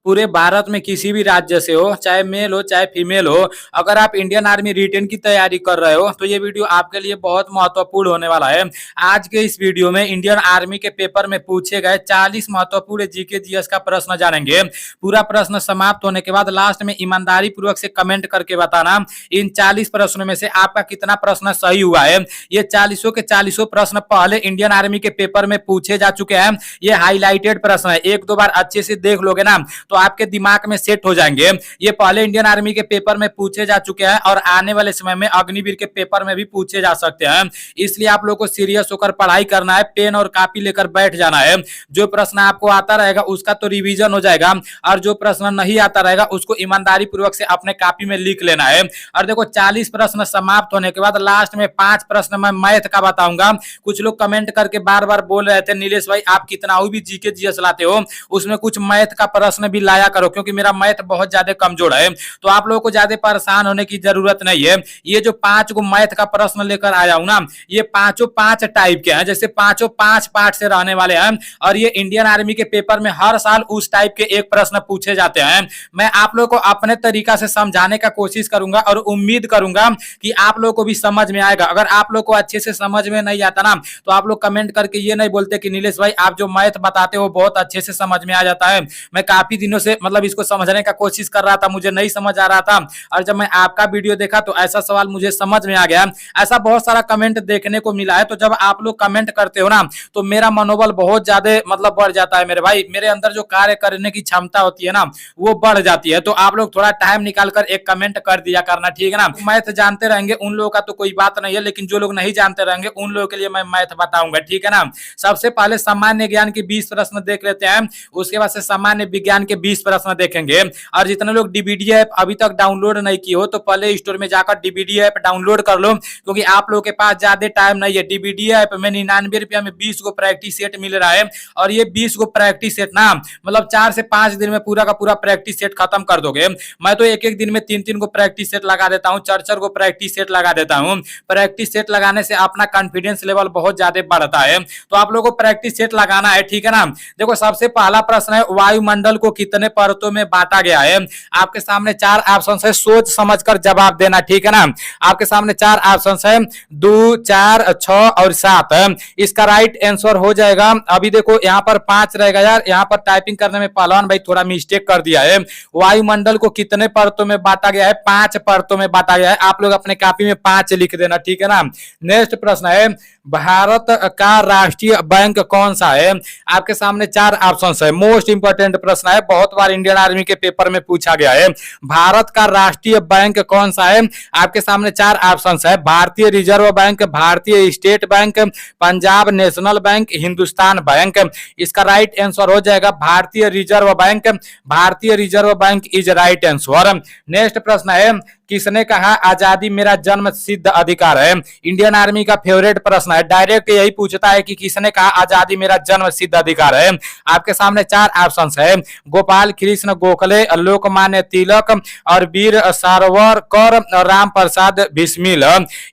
पूरे भारत में किसी भी राज्य से हो, चाहे मेल हो चाहे फीमेल हो, अगर आप इंडियन आर्मी रिटेन की तैयारी कर रहे हो तो ये वीडियो आपके लिए बहुत महत्वपूर्ण होने वाला है। आज के इस वीडियो में इंडियन आर्मी के पेपर में पूछे गए 40 महत्वपूर्ण जीके जीएस का प्रश्न जानेंगे। पूरा प्रश्न समाप्त होने के बाद लास्ट में ईमानदारी पूर्वक से कमेंट करके बताना इन 40 प्रश्नों में से आपका कितना प्रश्न सही हुआ है। ये 40 के 40 प्रश्न पहले इंडियन आर्मी के पेपर में पूछे जा चुके हैं। ये हाईलाइटेड प्रश्न है, एक दो बार अच्छे से देख लोगे ना तो आपके दिमाग में सेट हो जाएंगे। ये पहले इंडियन आर्मी के पेपर में पूछे जा चुके हैं और आने वाले समय में अग्निवीर के पेपर में भी पूछे जा सकते हैं। इसलिए आप लोगों को सीरियस होकर पढ़ाई करना है, पेन और कॉपी लेकर बैठ जाना है। जो प्रश्न आपको आता रहेगा उसका तो रिवीजन हो जाएगा और जो प्रश्न नहीं आता रहेगा उसको ईमानदारी पूर्वक से अपने कॉपी में लिख लेना है। और देखो 40 प्रश्न समाप्त होने के बाद लास्ट में 5 प्रश्न मैं मैथ का बताऊंगा। कुछ लोग कमेंट करके बार बार बोल रहे थे नीलेश भाई आप कितना भी जीके जीएस लाते हो उसमें कुछ मैथ का प्रश्न भी लाया करो, क्योंकि मेरा मैथ बहुत ज्यादा कमजोर है। तो आप लोगों को ज्यादा परेशान होने की जरूरत नहीं है। ये जो 5 को मैथ का प्रश्न लेकर आया हूं ना, ये पांचों 5 टाइप के हैं, जैसे पांचों 5 पार्ट से रहने वाले हैं और ये इंडियन आर्मी के पेपर में हर साल उस टाइप के एक प्रश्न पूछे जाते हैं। मैं आप लोगों को अपने तरीका से समझाने का कोशिश करूंगा और उम्मीद करूंगा कि आप लोगों को भी समझ में आएगा। अगर आप लोग को अच्छे से समझ में नहीं आता ना तो आप लोग कमेंट करके ये नहीं बोलते कि नीलेश भाई आप जो मैथ बताते हो बहुत अच्छे से समझ में आ जाता है। मैं काफी दिनों से मतलब इसको समझने का कोशिश कर रहा था, मुझे नहीं समझ आ रहा था और जब मैं आपका वीडियो देखा तो ऐसा सवाल मुझे समझ में आ गया। ऐसा बहुत सारा कमेंट देखने को मिला है। तो जब आप लोग कमेंट करते हो ना तो मेरा मनोबल बहुत ज्यादा मतलब बढ़ जाता है मेरे भाई। मेरे अंदर जो कार्य करने की क्षमता होती है ना वो बढ़ जाती है। तो आप लोग थोड़ा टाइम निकाल कर एक कमेंट कर दिया करना, ठीक है ना। मैथ जानते रहेंगे उन लोगों का तो कोई बात नहीं है, लेकिन जो लोग नहीं जानते रहेंगे उन लोगों के लिए मैं मैथ बताऊंगा, ठीक है ना। सबसे पहले सामान्य ज्ञान के 20 प्रश्न देख लेते हैं, उसके बाद से सामान्य विज्ञान के 20 प्रश्न देखेंगे। और जितने लोग डीबीडी ऐप अभी तक डाउनलोड नहीं किए हो तो पहले स्टोर में जाकर डीबीडी ऐप डाउनलोड कर लो, क्योंकि आप लोगों के पास ज्यादा टाइम नहीं है। डीबीडी ऐप में 99 रुपया में 20 को प्रैक्टिस सेट मिल रहा है और ये 20 को प्रैक्टिस सेट ना मतलब 4 से 5 दिन में पूरा का पूरा प्रैक्टिस सेट खत्म कर दोगे। मैं तो एक एक दिन में 3-3 को प्रैक्टिस सेट लगा देता हूँ, 4-4 को प्रैक्टिस सेट लगा देता हूँ। प्रैक्टिस सेट लगाने से अपना कॉन्फिडेंस लेवल बहुत ज्यादा बढ़ता है। तो आप लोगों को प्रैक्टिस सेट लगाना है, ठीक है ना। देखो सबसे पहला प्रश्न है वायुमंडल को कितने परतों में बांटा गया है। आपके सामने 4 ऑप्शन है, सोच समझकर जवाब देना, ठीक है ना। आपके सामने 4 ऑप्शन है, 2, 4, 6 और 7। इसका राइट आंसर हो जाएगा। अभी देखो यहाँ पर 5 रहेगा यार, यहाँ पर टाइपिंग करने में पहलवान भाई थोड़ा मिस्टेक कर दिया है। वायुमंडल को कितने परतों में बांटा गया है, 5 परतों में बांटा गया है। आप लोग अपने कॉपी में 5 लिख देना, ठीक है ना। नेक्स्ट प्रश्न है भारत का राष्ट्रीय बैंक कौन सा है। आपके सामने 4 ऑप्शन है, मोस्ट इंपोर्टेंट प्रश्न है, बहुत बार इंडियन आर्मी के पेपर में पूछा गया है। भारत का राष्ट्रीय बैंक कौन सा है। आपके सामने 4 ऑप्शन है, भारतीय रिजर्व बैंक, भारतीय state bank, Punjab national bank, Hindustan bank. इसका राइट आंसर हो जाएगा भारतीय रिजर्व बैंक। भारतीय reserve bank is right answer. Next प्रश्न है किसने कहा आजादी मेरा जन्म सिद्ध अधिकार है। इंडियन आर्मी का फेवरेट प्रश्न है, डायरेक्ट यही पूछता है कि किसने कहा आजादी मेरा जन्म सिद्ध अधिकार है। आपके सामने 4 ऑप्शंस है, गोपाल कृष्ण गोखले, लोकमान्य तिलक और वीर सावरकर और राम प्रसाद बिस्मिल।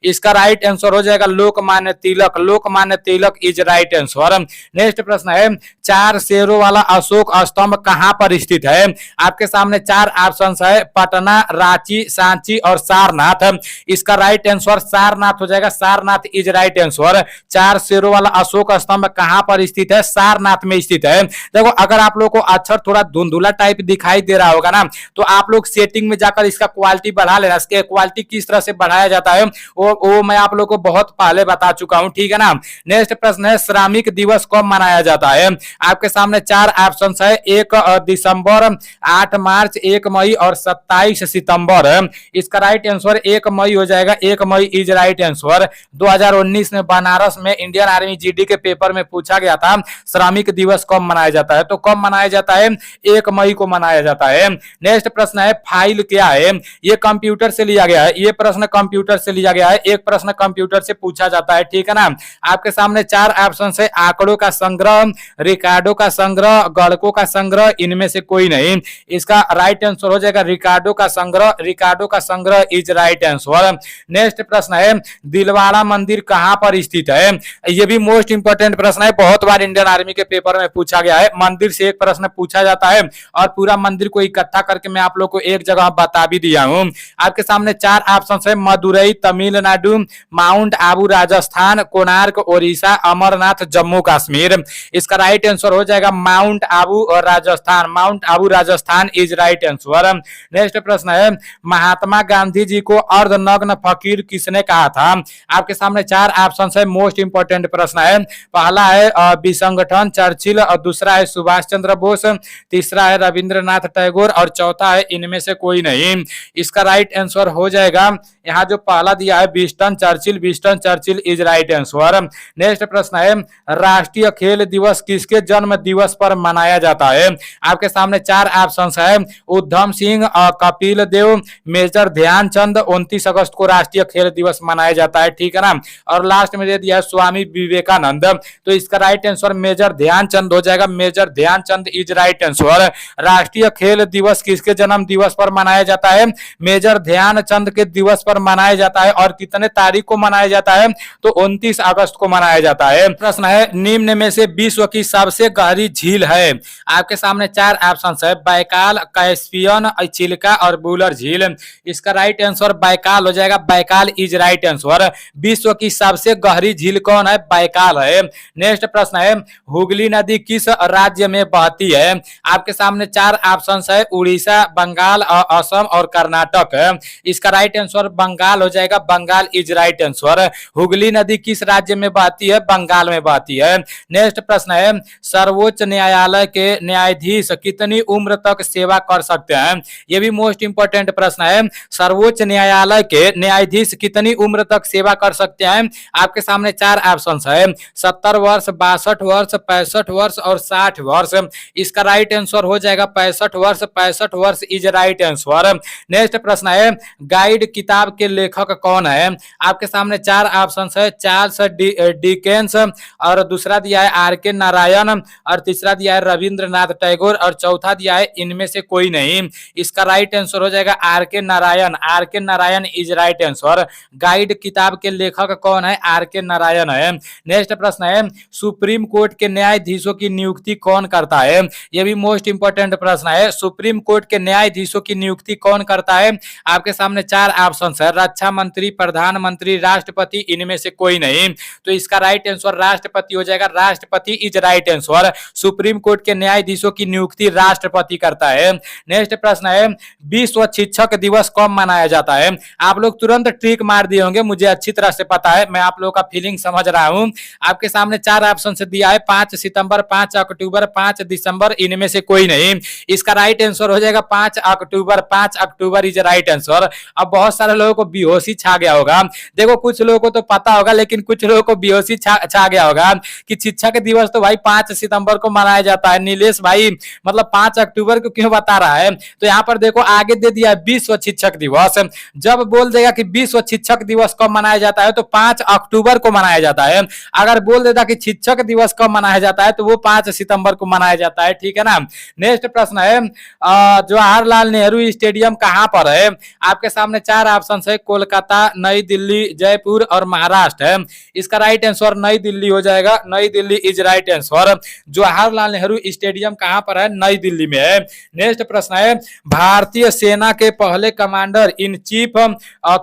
इसका राइट आंसर हो जाएगा Lokmanya Tilak. Lokmanya Tilak is right answer. Next प्रश्न है 4 शेरों वाला अशोक स्तंभ कहां पर स्थित है। आपके सामने 4 ऑप्शंस है, पटना, रांची, सांची और सारनाथ। इसका राइट आंसर सारनाथ हो जाएगा। Sarnath is right answer. 4 शेरों वाला अशोक स्तंभ कहां पर स्थित है, सारनाथ में स्थित है। देखो अगर आप लोग को अक्षर थोड़ा धुंधुला टाइप दिखाई दे रहा होगा ना तो आप लोग सेटिंग में जाकर इसका क्वालिटी बढ़ा लेना। इसके क्वालिटी किस तरह से बढ़ाया जाता है वो मैं आप लोग को बहुत पहले बता चुका हूं, ठीक है ना। नेक्स्ट प्रश्न है श्रमिक दिवस कब मनाया जाता है। आपके सामने 4 ऑप्शन है, 1 दिसंबर, 8 मार्च, 1 मई और 27 सितंबर। इसका राइट आंसर 1 मई हो जाएगा। 1 मई इज राइट आंसर। 2019 में बनारस में इंडियन आर्मी जीडी के पेपर में पूछा गया था श्रमिक दिवस कब मनाया जाता है, तो कब मनाया जाता है, 1 मई को मनाया जाता है। नेक्स्ट प्रश्न है फाइल क्या है। ये कंप्यूटर से लिया गया है, ये प्रश्न कंप्यूटर से लिया गया है। एक प्रश्न कंप्यूटर से पूछा जाता है, ठीक है ना। आपके सामने 4 ऑप्शन है, आंकड़ों का संग्रह, रिकार्डो का संग्रह, गणकों का संग्रह, इनमें से कोई नहीं। इसका राइट आंसर हो जाएगा रिकार्डो का संग्रह, रिकार्डो का संग्रह इज राइट आंसर। नेक्स्ट प्रश्न है दिलवाड़ा मंदिर कहां पर स्थित है? ये भी मोस्ट इंपोर्टेंट प्रश्न है, बहुत बार इंडियन आर्मी के पेपर में पूछा गया है। मंदिर से एक प्रश्न पूछा जाता है और पूरा मंदिर को इकट्ठा करके मैं आप लोग को एक जगह बता भी दिया हूं। आपके सामने चार ऑप्शन है, मदुरई तमिलनाडु, माउंट आबू राजस्थान, कोणार्क ओडिशा, अमरनाथ जम्मू कश्मीर। इसका राइट आंसर हो जाएगा माउंट आबू और Rajasthan, mount Abu Rajasthan is right answer. Next प्रश्न है महात्मा गांधी जी को अर्धनग्न फकीर किसने कहा था? आपके सामने चार ऑप्शन है, मोस्ट इंपोर्टेंट प्रश्न है। पहला है विसंगठन चर्चिल, और दूसरा है सुभाष चंद्र बोस, तीसरा है रविंद्रनाथ टैगोर और चौथा है इनमें से कोई नहीं। इसका राइट आंसर हो जाएगा यहाँ जो पहला दिया है Winston Churchill, Winston Churchill is right answer. Next प्रश्न है राष्ट्रीय खेल दिवस किसके जन्म दिवस पर मनाया जाता है? आपके सामने चार ऑप्शन है, उधम सिंह, कपिल देव, मेजर ध्यानचंद। 29 अगस्त को राष्ट्रीय खेल दिवस मनाया जाता है, ठीक है ना। और लास्ट में दे दिया है स्वामी विवेकानंद, तो इसका राइट आंसर मेजर ध्यानचंद हो जाएगा, major Dhyan Chand is right answer. राष्ट्रीय खेल दिवस किसके जन्म दिवस पर मनाया जाता है? मेजर ध्यानचंद के दिवस पर मनाया जाता है। और कितने तारीख को मनाया जाता है? तो 29 अगस्त को मनाया जाता है। प्रश्न है निम्न में से विश्व की सबसे गहरी झील है? आपके सामने चार ऑप्शन है, बैकाल, कैस्पियन, चिल्का और बुलर झील। इसका राइट आंसर बैकाल हो जाएगा, बैकाल इज राइट आंसर। विश्व की सबसे गहरी झील कौन है? बैकाल है। नेक्स्ट प्रश्न है हुगली नदी किस राज्य में बहती है? आपके सामने चार ऑप्शन है, उड़ीसा, बंगाल, असम और कर्नाटक। इसका राइट आंसर बंगाल हो जाएगा, Bengal is right answer. Hooghly नदी किस राज्य में बहती है? बंगाल में बहती है। नेक्स्ट प्रश्न है सर्वोच्च न्यायालय के न्यायाधीश कितनी उम्र तक सेवा कर सकते हैं? यह भी मोस्ट इंपोर्टेंट प्रश्न है, सर्वोच्च न्यायालय के न्यायाधीश कितनी उम्र तक सेवा कर सकते हैं? आपके सामने चार ऑप्शन है, 70 वर्ष, 62 वर्ष, 65 वर्ष और 60 वर्ष। इसका राइट आंसर हो जाएगा 65 वर्ष, 65 वर्ष इज राइट आंसर। नेक्स्ट प्रश्न है गाइड किताब के लेखक कौन है? आपके सामने चार ऑप्शन है, चार्ल्स डिकेंस, और दूसरा दिया है आर के नारायण, और तीसरा दिया है रविंद्रनाथ टैगोर, और चौथा दिया है इनमें से कोई नहीं। इसका राइट आंसर हो जाएगा आर के नारायण, आर के Narayan is right answer. Guide किताब के लेखक कौन है? आर के नारायण है। नेक्स्ट प्रश्न है सुप्रीम कोर्ट के न्यायाधीशों की नियुक्ति कौन करता है? यह भी मोस्ट इंपोर्टेंट प्रश्न है, सुप्रीम कोर्ट के न्यायाधीशों की नियुक्ति कौन करता है? आपके सामने चार ऑप्शन है, रक्षा मंत्री, प्रधानमंत्री, राष्ट्रपति, इनमें से कोई नहीं। तो इसका राइट आंसर राष्ट्रपति हो जाएगा, राष्ट्रपति is right answer. Supreme court के न्यायाधीशों की नियुक्ति राष्ट्रपति करता है। नेक्स्ट प्रश्न है विश्व शिक्षक दिवस कब मनाया जाता है? आप लोग तुरंत ट्रिक मार दिए होंगे, मुझे अच्छी तरह से पता है, मैं आप लोगों का फीलिंग समझ रहा हूं। आपके सामने चार ऑप्शन से दिया है, 5 सितंबर, 5 अक्टूबर, 5 दिसंबर, इनमें से कोई नहीं। इसका राइट आंसर हो जाएगा 5 अक्टूबर, 5 अक्टूबर इज राइट आंसर। अब बहुत सारे लोगों को बेहोशी छा गया होगा, देखो कुछ लोगों को तो पता होगा लेकिन कुछ लोगों को बेहोशी छा गया होगा कि शिक्षक दिवस तो भाई 5 सितंबर को मनाया जाता है। नीलेश भाई मतलब 5 अक्टूबर को क्यों बता रहा है? तो यहाँ पर देखो आगे दे दिया है विश्व शिक्षक दिवस। जब बोल देगा कि विश्व शिक्षक दिवस कब मनाया जाता है तो 5 अक्टूबर को मनाया जाता है। अगर बोल देता कि शिक्षक दिवस कब मनाया जाता है तो वो 5 सितंबर को मनाया जाता है, ठीक है ना। नेक्स्ट प्रश्न है जवाहरलाल नेहरू स्टेडियम कहां पर है? आपके सामने चार ऑप्शन है, कोलकाता, नई दिल्ली, जयपुर और महाराष्ट्र है। इसका राइट आंसर नई दिल्ली हो जाएगा, नई Delhi is right answer. Jawaharlal Nehru stadium कहां पर है? नई दिल्ली में है। नेक्स्ट प्रश्न है भारतीय सेना के पहले कमांडर इन चीफ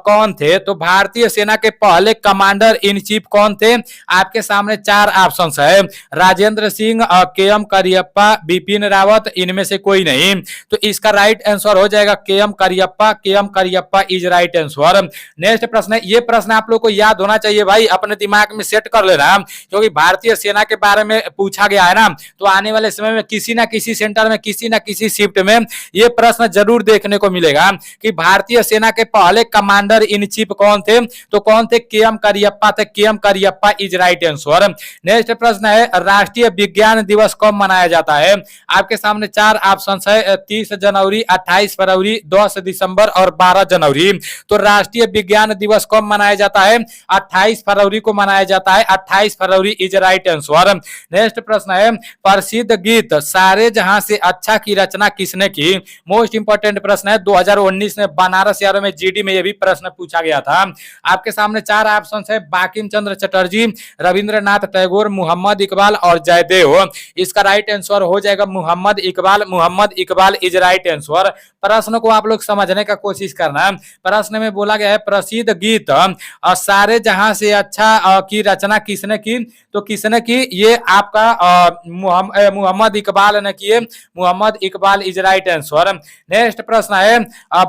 कौन थे? तो भारतीय सेना के पहले कमांडर इन चीफ कौन थे? आपके सामने चार ऑप्शन है, राजेंद्र सिंह, के एम करियप्पा, बिपिन रावत, इनमें से कोई नहीं। तो इसका राइट आंसर हो जाएगा के M Cariappa, K M Cariappa is right answer. Next प्रश्न है, ये प्रश्न आप लोग को याद होना चाहिए भाई, अपने दिमाग में सेट कर लेना, क्योंकि भारतीय सेना के बारे में पूछा गया है ना, तो आने वाले समय में किसी ना किसी सेंटर में, किसी ना किसी शिफ्ट में ये प्रश्न जरूर देखने को मिलेगा कि भारतीय सेना के पहले कमांडर इन चीफ कौन थे? तो कौन थे? के एम करियप्पा थे, K M Cariappa is right answer. Next प्रश्न है राष्ट्रीय विज्ञान दिवस कब मनाया जाता है? आपके सामने चार ऑप्शन है, 30 जनवरी, 28 फरवरी, 10 दिसंबर और 12 जनवरी। तो राष्ट्रीय विज्ञान दिवस कब मनाया जाता है? 28 फरवरी को मनाया जाता है, 28 फरवरी इज राइट आंसर। नेक्स्ट प्रश्न है प्रसिद्ध गीत सारे जहां से अच्छा की रचना किसने की। मोस्ट इंपोर्टेंट प्रश्न है, 2019 में बनारस यारों में जीडी में यह भी प्रश्न पूछा गया था। आपके सामने चार ऑप्शन है, बांकिम चंद्र चटर्जी, रविंद्रनाथ टैगोर, मोहम्मद इकबाल और जयदेव। इसका राइट आंसर हो जाएगा Mohammad Iqbal. Mohammad Iqbal is right answer. प्रश्न को आप लोग समझने का कोशिश करना। प्रश्न में बोला गया है प्रसिद्ध गीत सारे जहां से अच्छा की रचना किसने की, तो किसने की, ये आपका मोहम्मद इकबाल ने किए। Mohammad Iqbal is right answer. Next प्रश्न है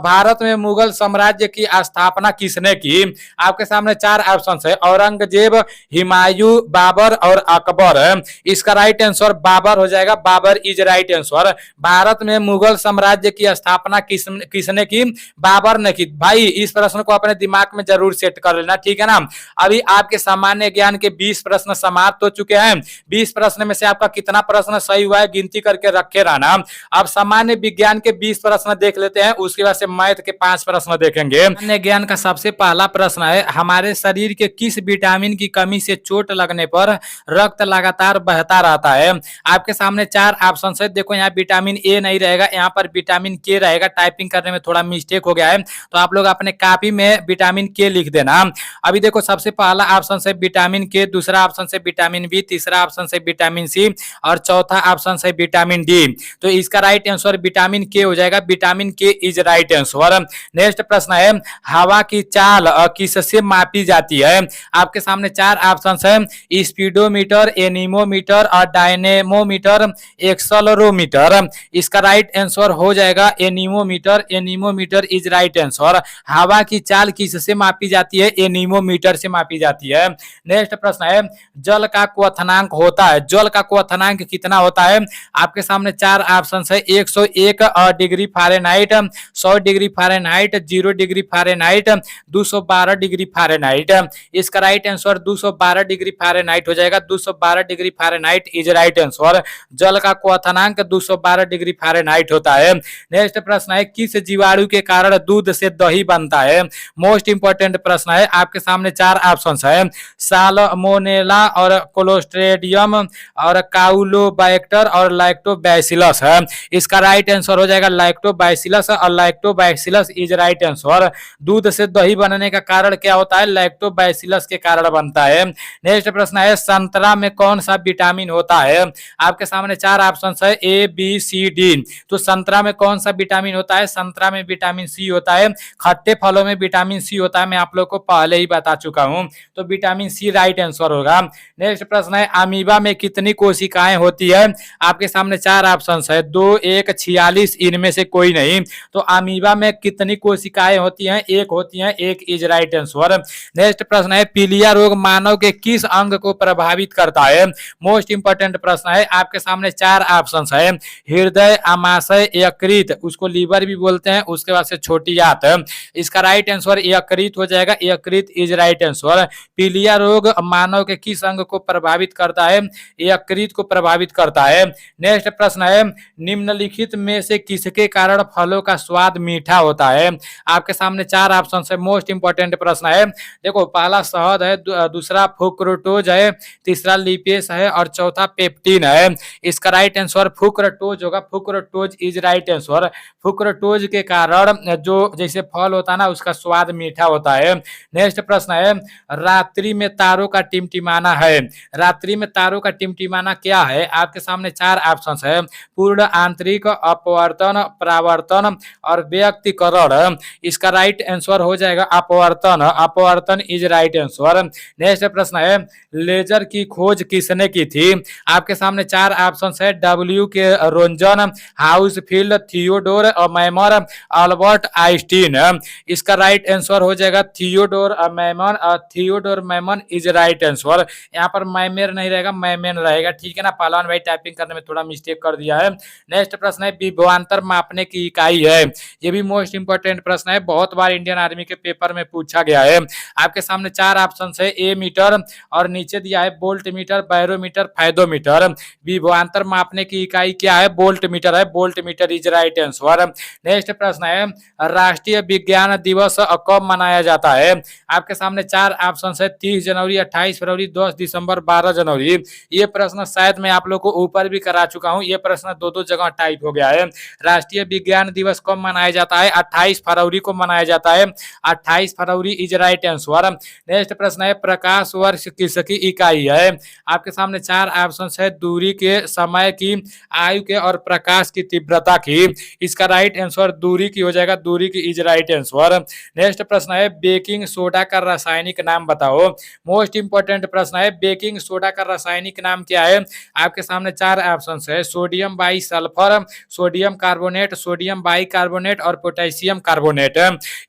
भारत में मुगल साम्राज्य की स्थापना किसने की। आपके सामने चार ऑप्शन है, औरंगजेब, हुमायूं, बाबर और अकबर। इसका राइट आंसर बाबर हो जाएगा। Babur is right answer. Bharat में मुगल साम्राज्य की स्थापना किसने की, बाबर ने की। भाई इस प्रश्न को अपने दिमाग में जरूर सेट कर लेना, ठीक है ना। अभी आपके सामान्य ज्ञान के 20 प्रश्न समाप्त हो चुके हैं। 20 प्रश्न में से आपका कितना प्रश्न सही हुआ है गिनती करके रखे रहना। अब सामान्य विज्ञान के 20 प्रश्न देख लेते हैं, उसके बाद से मैथ के 5 प्रश्न देखेंगे। सामान्य ज्ञान का सबसे पहला प्रश्न है, हमारे शरीर के किस विटामिन की कमी से चोट लगने पर रक्त लगातार बहता रहता है। आपके सामने चार ऑप्शन है। देखो यहाँ विटामिन ए नहीं रहेगा, यहाँ पर विटामिन के रहेगा। टाइपिंग करने में थोड़ा मिस्टेक हो गया है, तो आप लोग अपने कॉपी में विटामिन के लिख देना। अभी देखो सबसे पहला ऑप्शन है विटामिन के, दूसरा ऑप्शन है विटामिन बी, तीसरा ऑप्शन है विटामिन सी और चौथा ऑप्शन है विटामिन डी। तो इसका राइट आंसर विटामिन के हो जाएगा। विटामिन के इज राइट आंसर। नेक्स्ट प्रश्न है हवा की चाल किससे मापी जाती है। आपके सामने चार ऑप्शन है, स्पीडोमीटर, एनीमोमीटर और डायनेमोमीटर, एक्सेलरोमीटर। इसका राइट आंसर हो जाएगा anemometer. Anemometer is right answer. हवा की चाल किससे मापी जाती है, एनीमोमीटर से मापी जाती है। नेक्स्ट प्रश्न है जल का क्वथनांक होता है, जल का क्वथनांक कितना होता है। आपके सामने चार ऑप्शन है, 101 degree Fahrenheit, 100 degree Fahrenheit, 0 degree Fahrenheit, 212 degree Fahrenheit. इसका राइट आंसर 212 डिग्री फ़ारेनहाइट हो जाएगा। 212 degree Fahrenheit is right answer. जल का क्वथनांक 212 डिग्री फ़ारेनहाइट होता है। नेक्स्ट प्रश्न है किस जीवाणु के कारण दूध से दही बनता है। मोस्ट इंपोर्टेंट प्रश्न है। आपके सामने चार ऑप्शन है, साल्मोनेला और क्लोस्ट्रेडियम और काउलोबैक्टर और लैक्टोबैसिलस है। इसका राइट आंसर हो जाएगा लैक्टोबैसिलस और लैक्टोबैसिलस इज राइट आंसर। दूध से दही बनने का कारण क्या होता है, लैक्टोबैसिलस के कारण बनता है। नेक्स्ट प्रश्न है संतरा में कौन सा विटामिन होता है। आपके सामने चार ऑप्शन है, ए बी सी डी। तो संतरा में कौन सा विटामिन होता है, संतरा में विटामिन सी होता है। खट्टे फलों में विटामिन सी होता है, मैं आप लोग को पहले ही बता चुका हूं, तो विटामिन सी राइट आंसर होगा। नेक्स्ट प्रश्न है अमीबा में कितनी कोशिकाएं होती है। आपके सामने चार ऑप्शन है, 2, 1, 46, इनमें से कोई नहीं। तो अमीबा में कितनी कोशिकाएं होती हैं, एक होती हैं, एक इज राइट आंसर। नेक्स्ट प्रश्न है पीलिया रोग मानव के किस अंग को प्रभावित करता है। मोस्ट इंपोर्टेंट प्रश्न है। आपके सामने चार ऑप्शन है, हृदय, आमाशय, यकृत, उसको लीवर भी बोलते हैं, उसके बाद से छोटी आंत। इसका राइट आंसर यकृत हो जाएगा। यकृत इज राइट आंसर। पीलिया रोग मानव के किस अंग को प्रभावित करता है, यकृत को प्रभावित करता है। नेक्स्ट प्रश्न है निम्नलिखित में से किसके कारण फलों का स्वाद मीठा होता है। आपके सामने चार ऑप्शन है। मोस्ट इंपोर्टेंट प्रश्न है। देखो पहला शहद है, दूसरा फ्रुक्टोज है, तीसरा लिपेस है और चौथा पेप्टिन है। इसका राइट आंसर फ्रुक्टोज होगा। Fructose is right answer. Fructose के कारण जो जैसे फल होता है ना, उसका स्वाद मीठा होता है। नेक्स्ट प्रश्न है रात्रि में तारों का टिमटिमाना है। रात्रि में तारों का टिमटिमाना क्या है। आपके सामने चार ऑप्शन है, पूर्ण आंतरिक, अपवर्तन, परावर्तन और व्यक्तिकरण। इसका राइट आंसर हो जाएगा अपवर्तन। अपवर्तन इज राइट आंसर। नेक्स्ट प्रश्न है लेजर की खोज किसने की थी। आपके सामने चार ऑप्शन है, W K Roentgen, Hounsfield, Theodore Maiman, Albert Einstein. इसका राइट आंसर हो जाएगा Theodore Maiman. Theodore Maiman is right answer. यहाँ पर मैमेर नहीं रहेगा, मैमेन रहेगा, ठीक है ना। पहलवान भाई टाइपिंग करने में थोड़ा मिस्टेक कर दिया है। नेक्स्ट प्रश्न है विभवांतर मापने की इकाई है। ये भी मोस्ट इंपोर्टेंट प्रश्न है, बहुत बार इंडियन आर्मी के पेपर में पूछा गया है। आपके सामने चार ऑप्शन है, ए मीटर और नीचे दिया है वोल्ट मीटर, बैरोमीटर, फायदोमीटर। विभवांतर मापने की इकाई क्या है, वोल्ट मीटर है। Volt meter is right answer. Next प्रश्न है राष्ट्रीय विज्ञान दिवस कब मनाया जाता है। आपके सामने चार ऑप्शन है, 30 जनवरी, 28 फरवरी, 10 दिसंबर, 12 जनवरी। ये प्रश्न शायद मैं आप लोग को ऊपर भी करा चुका हूं। ये प्रश्न दो जगह टाइप हो गया है। राष्ट्रीय विज्ञान दिवस कब मनाया जाता है? 28 फरवरी को मनाया जाता है। 28 फरवरी इज राइट आंसर। नेक्स्ट प्रश्न है प्रकाश वर्ष किसकी इकाई है? आपके सामने चार ऑप्शन है, दूरी के, समय की, आयु के और प्रकाश की तीव्रता की। इसका राइट आंसर दूरी की हो जाएगा, दूरी की इज राइट आंसर। नेक्स्ट प्रश्न है बेकिंग सोडा का रासायनिक नाम बताओ। मोस्ट इंपोर्टेंट प्रश्न है, बेकिंग सोडा का रासायनिक नाम क्या है? आपके सामने चार ऑप्शन है, sodium by sulphur, sodium carbonate, sodium by carbonate और पोटेशियम कार्बोनेट।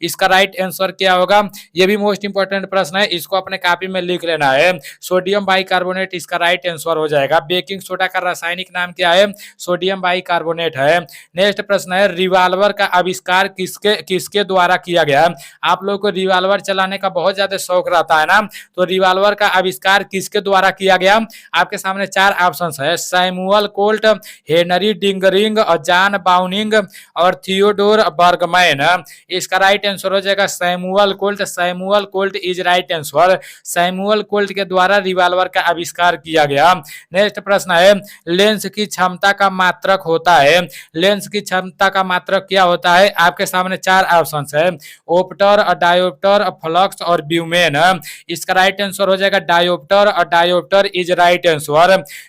इसका राइट आंसर क्या होगा? ये भी मोस्ट इंपोर्टेंट प्रश्न है, इसको अपने कॉपी में लिख लेना है। सोडियम बाई कार्बोनेट इसका राइट आंसर हो जाएगा। बेकिंग सोडा का रासायनिक नाम क्या है? सोडियम बाई कार्बोनेट है। नेक्स्ट प्रश्न है रिवाल्वर का आविष्कार किसके द्वारा किया गया? आप लोग को रिवाल्वर चलाने का बहुत ज्यादा शौक रहता है ना, तो रिवाल्वर का आविष्कार किसके द्वारा किया गया? आपके सामने चार ऑप्शन है, सैमुअल कोल्ट, हेनरी डिंगरिंग और जॉन बाउनिंग और थियोडोर बर्गमैन। इसका राइट आंसर हो जाएगा Samuel Colt. Samuel Colt is right answer. Samuel Colt के द्वारा रिवाल्वर का आविष्कार किया गया। नेक्स्ट प्रश्न है लेंस की क्षमता का मात्रक होता है। लेंस की क्षमता का मात्रक क्या होता है? आपके सामने चार ऑप्शन है, ओप्टर, डायोप्टर, फ्लक्स और ब्यूमेन। इसका राइट आंसर हो जाएगा डायोप्टर और dioptre is right answer.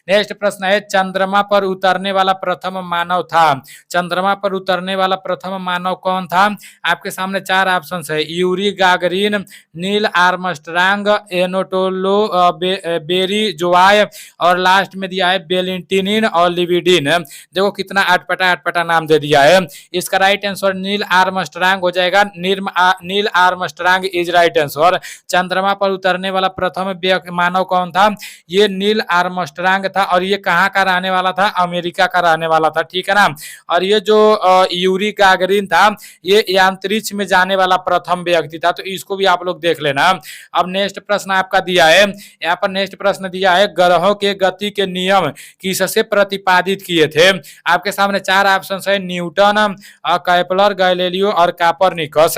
Next प्रश्न है चंद्रमा पर उतरने वाला प्रथम मानव था। चंद्रमा पर उतरने वाला प्रथम मानव कौन था? आपके सामने चार ऑप्शन है, Yuri Gagarin, Neil Armstrong, Anatoly Berezovoy और लास्ट में दिया है बेलिंटिनिन और लिविडिन। देखो कितना अटपटा नाम दे दिया है। इसका राइट आंसर नील आर्मस्ट्रांग हो जाएगा। Neil Armstrong is right answer. चंद्रमा पर उतरने वाला प्रथम मानव कौन था? ये नील आर्मस्ट्रांग था और ये कहाँ का रहने वाला था? अमेरिका का रहने वाला था, ठीक है ना। और ये जो यूरी गागरिन था ये अंतरिक्ष में जाने वाला प्रथम व्यक्ति था, तो इसको भी आप लोग देख लेना। अब नेक्स्ट प्रश्न आपका दिया है, यहाँ पर नेक्स्ट प्रश्न दिया है ग्रहों के गति के नियम किससे प्रतिपादित किए थे? आपके सामने चार ऑप्शन है, न्यूटन, कैपलर, गैलीलियो और कापरनिकस।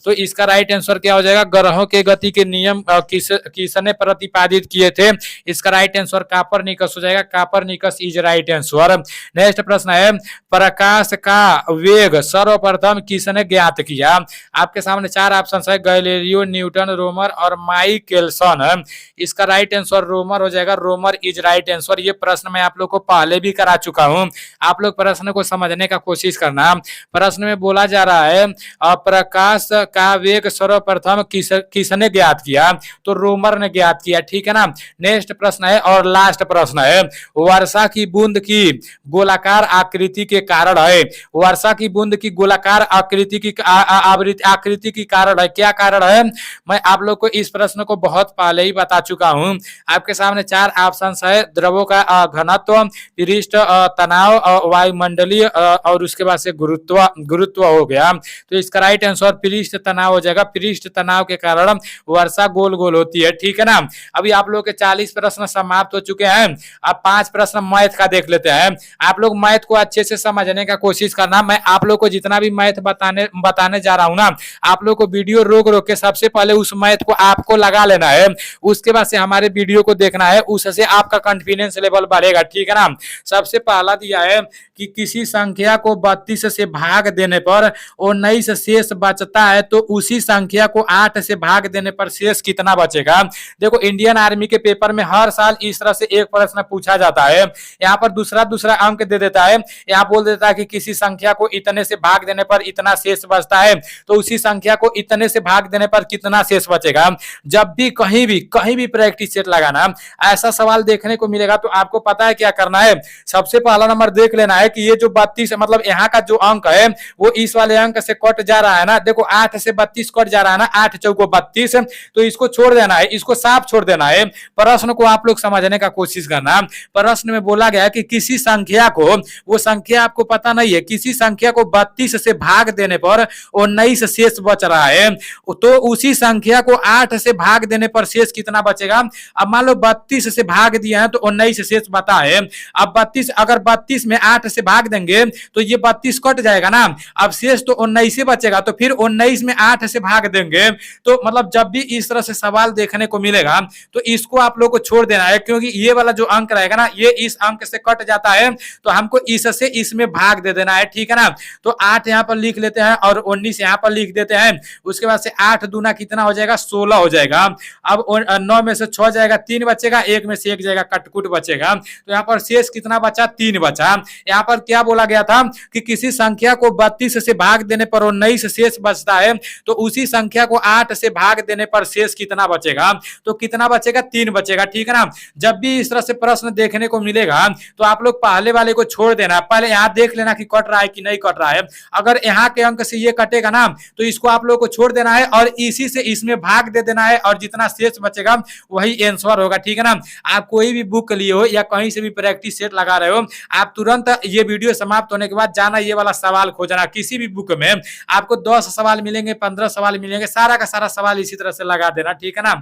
तो इसका राइट आंसर क्या हो जाएगा? ग्रहों के गति के नियम किसने प्रतिपादित किए थे? इसका राइट आंसर कापरनिकस हो जाएगा। Copernicus is right answer. Next प्रश्न है प्रकाश का वेग सर्वप्रथम किसने ज्ञात किया? आपके सामने चार ऑप्शन है, गैलीलियो, न्यूटन, रोमर और माइकलसन। इसका राइट आंसर रोमर हो जाएगा। रोमर इज राइट आंसर। ये प्रश्न मैं आप लोग को पहले भी करा चुका हूं, आप लोग प्रश्न को समझने का कोशिश करना। प्रश्न में बोला जा रहा है प्रकाश का वेग सर्वप्रथम किसने ज्ञात किया? तो रोमर ने ज्ञात किया, ठीक है ना। नेक्स्ट प्रश्न है और लास्ट प्रश्न है वर्षा की बूंद की गोलाकार आकृति के कारण है। वर्षा की बूंद की गोलाकार आकृति की कारण है, क्या कारण है? मैं आप लोग को इस प्रश्न को बहुत पहले ही बता चुका हूं। आपके सामने चार ऑप्शन है, द्रवों का घनत्व, पृष्ठ तनाव, वायुमंडलीय और उसके बाद से गुरुत्व हो गया। तो इसका राइट आंसर पृष्ठ तनाव हो जाएगा। पृष्ठ तनाव के कारण वर्षा गोल गोल होती है, ठीक है ना। अभी आप लोग के 40 प्रश्न समाप्त हो चुके हैं। अब 5 प्रश्न मैथ का देख लेते हैं। आप लोग मैथ को अच्छे से समझने का कोशिश करना। मैं आप लोग को जितना भी मैथ बताने जा रहा हूं ना, आप लोग को वीडियो रोक के सबसे पहले उस मैथ को आपको लगा लेना है, उसके बाद से हमारे वीडियो को देखना है, उससे आपका कॉन्फिडेंस लेवल बढ़ेगा, ठीक है ना। सबसे पहला दिया है कि किसी संख्या को 32 से भाग देने पर 19 शेष बचता है, तो उसी संख्या को 8 से भाग देने पर शेष कितना बचेगा? देखो इंडियन आर्मी के पेपर में हर साल इस तरह से एक प्रश्न पूछा जाता है। यहाँ पर दूसरा अंक दे देता है, यहाँ बोल देता है कि किसी संख्या को इतने से भाग देने पर इतना शेष बचता है, तो उसी संख्या को इतने से भाग देने पर कितना शेष बचेगा। जब भी कहीं भी प्रैक्टिस सेट लगाना ऐसा सवाल देखने को मिलेगा, तो आपको पता है क्या करना है। सबसे पहला नंबर देख लेना है कि ये जो 32 मतलब यहाँ का जो अंक है वो इस वाले अंक से कट जा रहा है ना। देखो 8 से 32 कट जा रहा है ना, 8 चौको 32, तो इसको छोड़ देना है, इसको साफ छोड़ देना है। प्रश्न को आप लोग समझने का कोशिश करना। प्रश्न में बोला गया कि किसी संख्या को, वो संख्या आपको पता नहीं है, किसी संख्या को 32 से भाग देने पर 19 शेष बच रहा है, तो उसी संख्या को 8 से भाग देने पर शेष कितना बचेगा। अब मान लो 32 से भाग दिया है तो 19 शेष बता है। अब 32 अगर 32 में 8 से भाग देंगे तो ये 32 कट जाएगा ना, अब शेष तो 19 बचेगा, तो फिर 19 में 8 से भाग देंगे। तो मतलब जब भी इस तरह से सवाल देखने को मिलेगा तो इसको आप लोग को छोड़ देना है, क्योंकि ये वाला जो अंक रहेगा ना, ये इस अंक से कट जाता है, तो हमको इससे इसमें भाग दे देना है, ठीक है ना। तो 8 यहाँ पर लिख लेते हैं और 19 यहाँ पर लिख देते हैं। उसके बाद से 8 दूना कितना हो जाएगा, 16 हो जाएगा। अब 9 में से 6 जाएगा, 3 बचेगा, 1 में से 1 जाएगा, कटकुट बचेगा। तो यहाँ पर शेष कितना बचा, 3 बचा। यहाँ पर क्या बोला गया था कि किसी संख्या को 32 से भाग देने पर 19 शेष बचता है, तो उसी संख्या को 8 से भाग देने पर शेष कितना बचेगा, तो कितना बचेगा, 3 बचेगा, ठीक है ना। जब भी इस तरह से प्रश्न देखने को मिलेगा तो आप लोग पहले वाले को छोड़ देना, पहले यहाँ देख लेना कि कट रहा है कि नहीं कट रहा है। अगर यहाँ के अंक से ये कटेगा ना, तो इसको आप लोग को छोड़ देना है और इसी से इसमें भाग दे देना है, और जितना शेष बचेगा वही आंसर होगा, ठीक है ना। आप कोई भी बुक लिए हो या कहीं से भी प्रैक्टिस सेट लगा रहे हो, आप तुरंत ये वीडियो समाप्त होने के बाद जाना, ये वाला सवाल खोजना। किसी भी बुक में आपको 10 सवाल मिलेंगे, 15 सवाल मिलेंगे, सारा का सारा सवाल इसी तरह से लगा देना, ठीक है ना।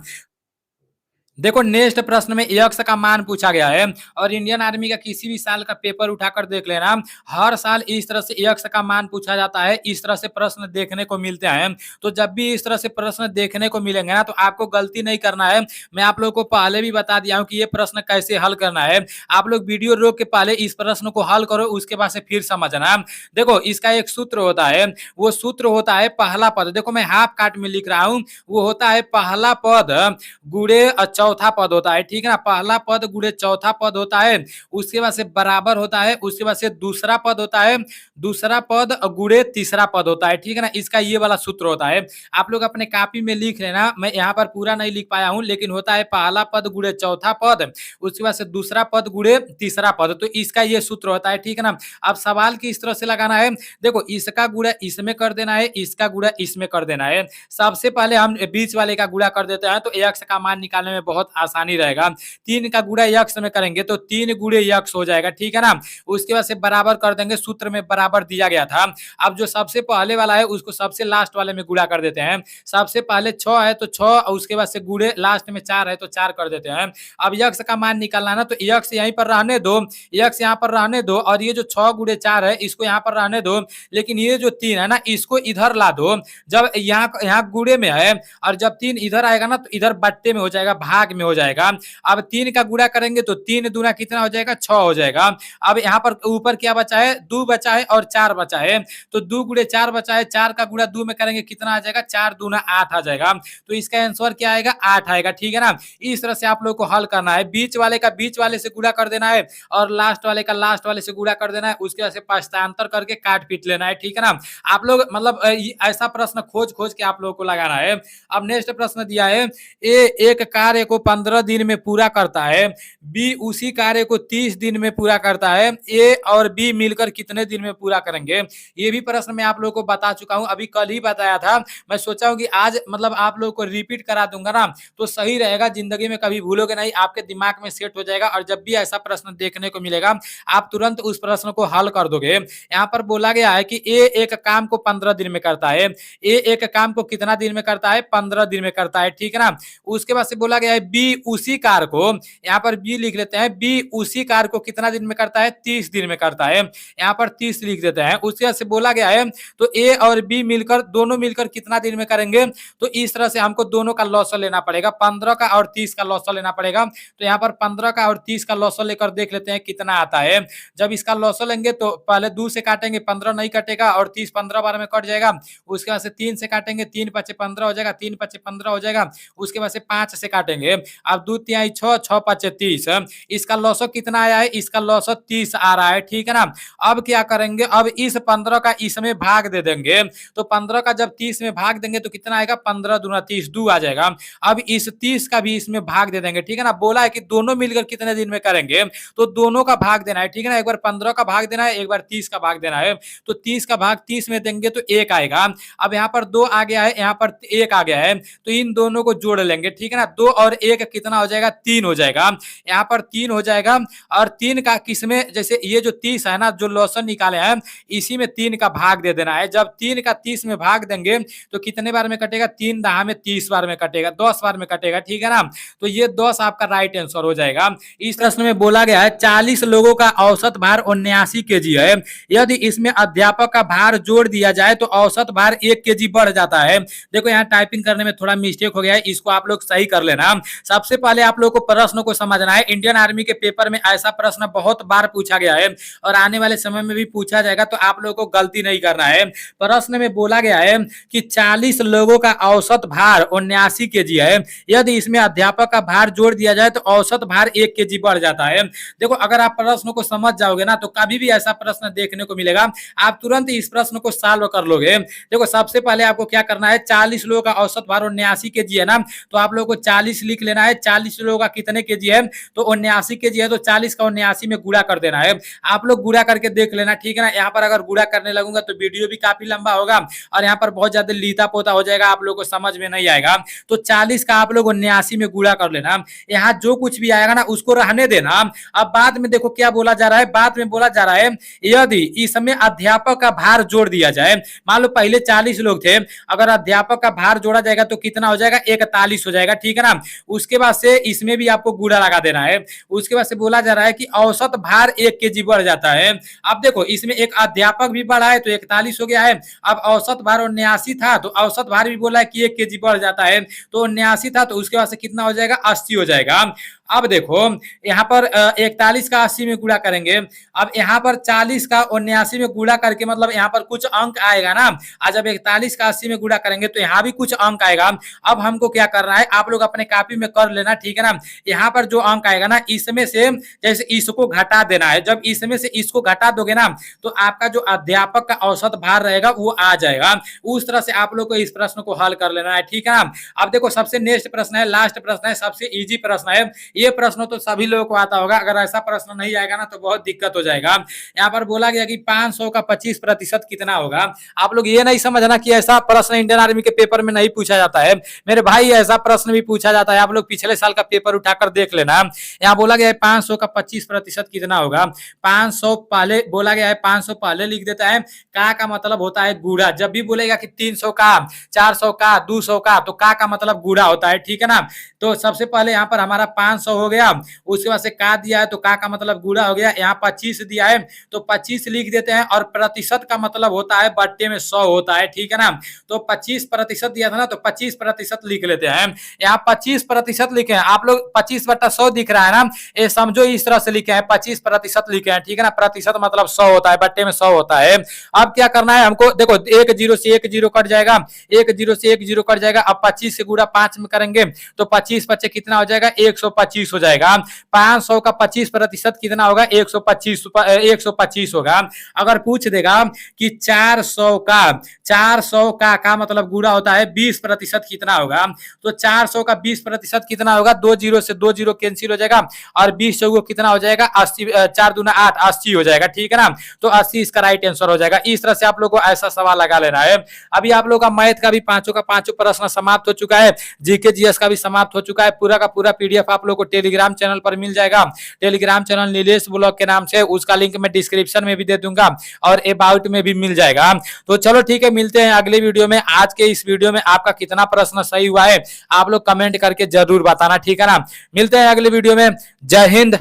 देखो नेक्स्ट प्रश्न में यक्स का मान पूछा गया है, और इंडियन आर्मी का किसी भी साल का पेपर उठाकर देख लेना, हर साल इस तरह से यक्स का मान पूछा जाता है, इस तरह से प्रश्न देखने को मिलते हैं। तो जब भी इस तरह से प्रश्न देखने को मिलेंगे ना, तो आपको गलती नहीं करना है। मैं आप लोगों को पहले भी बता दिया हूं कि ये प्रश्न कैसे हल करना है। आप लोग वीडियो रोक के पहले इस प्रश्न को हल करो, उसके बाद से फिर समझना। देखो इसका एक सूत्र होता है, वो सूत्र होता है पहला पद। देखो मैं हाफ काट में लिख रहा हूं, वो होता है पहला पद गुणे चौथा पद होता है, ठीक है ना। पहला पद गुणे चौथा पद होता है, उसके बाद से बराबर होता है, उसके बाद से दूसरा पद होता है, दूसरा पद गुणे तीसरा पद होता है, ठीक है ना। इसका ये वाला सूत्र होता है, आप लोग अपने कॉपी में लिख लेना। मैं यहाँ पर पूरा नहीं लिख पाया हूं, लेकिन होता है पहला पद गुणे चौथा पद, उसके बाद से दूसरा पद गुणे तीसरा पद। तो इसका ये सूत्र होता है, ठीक है ना। अब सवाल की इस तरह से लगाना है, देखो इसका गुणा इसमें कर देना है, इसका गुणा इसमें कर देना है। सबसे पहले हम बीच वाले का गुणा कर देते हैं, तो एक्स का मान निकालने में बहुत आसानी रहेगा। 3 का गुणा यक्स में करेंगे तो 3 गुणे यक्स हो जाएगा, ठीक है ना। उसके बाद से बराबर कर देंगे, सूत्र में बराबर दिया गया था। अब जो सबसे पहले वाला है उसको सबसे लास्ट वाले में गुणा कर देते हैं। सबसे पहले 6 है तो 6, उसके बाद से गुणे लास्ट में 4 है तो 4 कर देते हैं। अब यक्स का मान निकालना है ना, तो यक्स यहीं पर रहने दो, यक्स यहाँ पर रहने दो, और ये जो 6 गुणे 4 है इसको यहाँ पर रहने दो, लेकिन ये जो 3 है ना इसको इधर ला दो। जब यहाँ गुणे में है, और जब 3 इधर आएगा ना, तो इधर बट्टे में हो जाएगा, भाग में हो जाएगा। अब 3 का गुणा करेंगे तो 3 दूना कितना हो जाएगा, 6 हो जाएगा। अब यहाँ पर ऊपर क्या बचा है, 2 बचा है और 4 बचा है, तो 2 गुणे 4 बचा है, 4 का गुणा 2 में करेंगे कितना आ जाएगा, 4 दूना 8 आ जाएगा। तो इसका आंसर क्या आएगा, 8 आएगा, ठीक है ना। इस तरह से आप लोग को हल करना है। बीच वाले का बीच वाले से गुणा कर देना है, और लास्ट वाले का लास्ट वाले से गुणा कर देना है, उसके बाद से पक्षांतर करके काट पीट लेना है, ठीक है ना। आप लोग मतलब ऐसा प्रश्न खोज खोज के आप लोगों को लगाना है। अब नेक्स्ट प्रश्न दिया है, ए एक कार्य को 15 दिन में पूरा करता है, बी उसी कार्य को 30 दिन में पूरा करता है, ए और बी मिलकर कितने दिन में पूरा करेंगे। ये भी प्रश्न मैं आप लोगों को बता चुका हूं, अभी कल ही बताया था। मैं सोचा हूं कि आज मतलब आप लोगों को रिपीट करा दूंगा ना, तो सही रहेगा, जिंदगी में कभी भूलोगे नहीं, आपके दिमाग में सेट हो जाएगा, और जब भी ऐसा प्रश्न देखने को मिलेगा आप तुरंत उस प्रश्न को हल कर दोगे। यहाँ पर बोला गया है कि ए एक काम को 15 दिन में करता है, ए एक काम को कितना दिन में करता है, 15 दिन में करता है, ठीक है ना। उसके बाद से बोला गया है बी उसी कार्य को, यहाँ पर बी लिख लेते हैं, बी उसी कार्य को कितना दिन में करता है, 30 दिन में करता है, यहाँ पर 30 लिख देते हैं। उसके बाद से बोला गया है तो ए और बी मिलकर दोनों मिलकर कितना दिन में करेंगे, तो इस तरह से हमको दोनों का लॉसल लेना पड़ेगा, 15 का और 30 का लॉसल लेना पड़ेगा। तो यहाँ पर 15 का और 30 का लॉसल लेकर देख लेते हैं कितना आता है। जब इसका लॉसल लेंगे तो पहले 2 से काटेंगे, 15 नहीं कटेगा, और 30 15 बार में कट जाएगा। उसके बाद से 3 से काटेंगे, 3 पचे 15 हो जाएगा, 3 पचे 15 हो जाएगा। उसके बाद से 5 से काटेंगे, अब 2 तिहाई 6, 6 पचे 30। इसका लॉसल कितना आया है, इसका लॉसल 30 आ रहा है, ठीक है ना। अब क्या करेंगे, अब इस 15 का इसमें भाग दे देंगे, तो 15 का जब 30 में भाग देंगे तो कितना आएगा, 15 दूना 30, 2 आ जाएगा। अब इस 30 का भी इसमें भाग दे देंगे, ठीक है ना। बोला है कि दोनों मिलकर कितने दिन में करेंगे, तो दोनों का भाग देना है, ठीक है ना। एक बार 15 का भाग देना है, एक बार 30 का भाग देना है। तो 30 का भाग 30 में देंगे तो 1 आएगा। अब यहाँ पर 2 आ गया है, यहाँ पर 1 आ गया है, तो इन दोनों को जोड़ लेंगे, ठीक है ना। 2 और 1 कितना हो जाएगा, 3 हो जाएगा। यहाँ पर 3 हो जाएगा, और 3 का किसमें, जैसे ये जो 30 है ना, जो लॉसन निकाले हैं, इसी में 3 का भाग दे देना है। जब 3 का 30 में भाग देंगे तो कितने बार में कटेगा, 3 दहा में 30 बार में कटेगा, 10 बार में कटेगा, ठीक है ना। तो ये 10 आपका राइट आंसर हो जाएगा। इस प्रश्न में बोला गया है 40 लोगों का औसत भार 79 केजी है, यदि इसमें अध्यापक का भार जोड़ दिया जाए तो औसत भार 1 केजी बढ़ जाता है। देखो यहाँ टाइपिंग करने में थोड़ा मिस्टेक हो गया है, इसको आप लोग सही कर लेना। सबसे पहले आप लोगों को प्रश्न को समझना है। इंडियन आर्मी के पेपर में ऐसा प्रश्न बहुत बार पूछा गया है और आने वाले समय में भी पूछा जाएगा, तो आप लोगों को गलती नहीं करना है। प्रश्न में बोला गया है कि 40 लोगों का औसत भार 79 केजी है। यदि इसमें अध्यापक का भार जोड़ दिया जाए तो औसत भार 1 केजी बढ़ जाता है। देखो, अगर आप प्रश्न को समझ जाओगे ना तो कभी भी ऐसा प्रश्न देखने को मिलेगा, आप तुरंत इस प्रश्न को सॉल्व कर लोगे। देखो, सबसे पहले आपको क्या करना है, 40 लोगों का औसत भार 79 केजी है ना, तो आप लोगों को 40 लिख लेना है। 40 लोगों का कितने केजी है, तो 79 केजी है, तो 40 का 79 में गुणा कर देना है। आप लोग गुणा करके देख लेना, ठीक है ना। यहाँ पर अगर गुणा करने लगूंगा तो वीडियो भी काफी लंबा होगा और यहाँ पर बहुत ज्यादा लीता पोता हो जाएगा, आप लोगों को समझ में नहीं आएगा। तो 40 का आप लोग 79 में गुणा कर लेना। यहाँ जो कुछ भी आएगा ना उसको रहने देना। अब बाद में देखो क्या बोला जा रहा है, बाद में बोला जा रहा है यदि इसमें अध्यापक का भार जोड़ दिया जाए, मान लो पहले 40 लोग थे, अगर अध्यापक का भार जोड़ा जाएगा तो कितना हो जाएगा, 41 हो जाएगा, ठीक है ना। उसके बाद से इसमें भी आपको गुणा लगा देना है। उसके बाद से बोला जा रहा है कि औसत भार 1 केजी बढ़ जाता है। अब देखो, इसमें एक अध्यापक भी बढ़ा है तो 41 हो गया है। अब औसत भार 79 था तो औसत भार भी बोला है कि 1 केजी बढ़ जाता है, तो 79 था तो उसके बाद से कितना हो जाएगा, 80 हो जाएगा। अब देखो, यहाँ पर 41 का 80 में गुणा करेंगे। अब यहाँ पर 40 का 79 में गुणा करके मतलब यहाँ पर कुछ अंक आएगा ना। आज जब 41 का 80 में गुणा करेंगे तो यहाँ भी कुछ अंक आएगा। अब हमको क्या करना है, आप लोग अपने कॉपी में कर लेना, ठीक है ना। यहाँ पर जो अंक आएगा ना, इसमें से जैसे इसको घटा देना है। जब इसमें से इसको घटा दोगे ना तो आपका जो अध्यापक का औसत भार रहेगा वो आ जाएगा। उस तरह से आप लोग को इस प्रश्न को हल कर लेना है, ठीक है ना। अब देखो, सबसे नेक्स्ट प्रश्न है, लास्ट प्रश्न है, सबसे इजी प्रश्न है। ये प्रश्न तो सभी लोगों को आता होगा, अगर ऐसा प्रश्न नहीं आएगा ना तो बहुत दिक्कत हो जाएगा। यहाँ पर बोला गया कि 500 का 25% कितना होगा। आप लोग ये नहीं समझना कि ऐसा प्रश्न इंडियन आर्मी के पेपर में नहीं पूछा जाता है मेरे भाई, ऐसा प्रश्न भी पूछा जाता है। आप लोग पिछले साल का पेपर उठाकर देख लेना। यहाँ बोला गया है 500 का 25% कितना होगा। 500 पहले बोला गया है, 500 पहले लिख देता है। का मतलब होता है गुणा। जब भी बोलेगा कि 300 का, 400 का, 200 का, तो का मतलब गुणा होता है, ठीक है ना। तो सबसे पहले यहाँ पर हमारा 500 हो गया, उसके बाद से का दिया है तो का मतलब गुणा हो गया। यहाँ 25 दिया है तो 25 लिख देते हैं, और प्रतिशत का मतलब होता है बट्टे में 100 होता है, ठीक है ना। तो 25% दिया था ना तो 25% लिख लेते हैं। यहाँ 25% लिखे हैं, आप लोग 25/100 दिख रहा है ना, ये समझो इस तरह से लिखे हैं, 25% लिखे हैं, ठीक है ना। प्रतिशत मतलब 100 होता है, बट्टे में 100 होता है। अब क्या करना है हमको, देखो 1 0 से 1 0 कट जाएगा, 1 0 से 1 0 कट जाएगा। अब 25 से गुणा 5 में करेंगे तो 25 बच्चे कितना हो जाएगा, 125 हो जाएगा। 500 का 25% कितना होगा, 125 होगा। अगर पूछ देगा कि 400 का मतलब गुणा होता है 20% कितना होगा, तो 400 का 20% कितना होगा, 2 0 से 2 0 कैंसिल हो जाएगा, और 20 चौको कितना हो जाएगा, 80, 4 दूना 8, 80 हो जाएगा, ठीक है ना। तो 80 इसका राइट आंसर हो जाएगा। इस तरह से आप लोग को ऐसा सवाल लगा लेना है। अभी आप लोग का मैथ का भी पांचों का पांचों प्रश्न समाप्त हो चुका है, जीके जीएस का भी समाप्त हो चुका है। पूरा का पूरा पीडीएफ आप लोग को टेलीग्राम चैनल पर मिल जाएगा। टेलीग्राम चैनल नीलेश ब्लॉग के नाम से, उसका लिंक मैं डिस्क्रिप्शन में भी दे दूंगा और अबाउट में भी मिल जाएगा। तो चलो ठीक है, मिलते हैं अगले वीडियो में। आज के इस वीडियो में आपका कितना प्रश्न सही हुआ है आप लोग कमेंट करके जरूर बताना, ठीक है ना। मिलते हैं अगले वीडियो में। जय हिंद।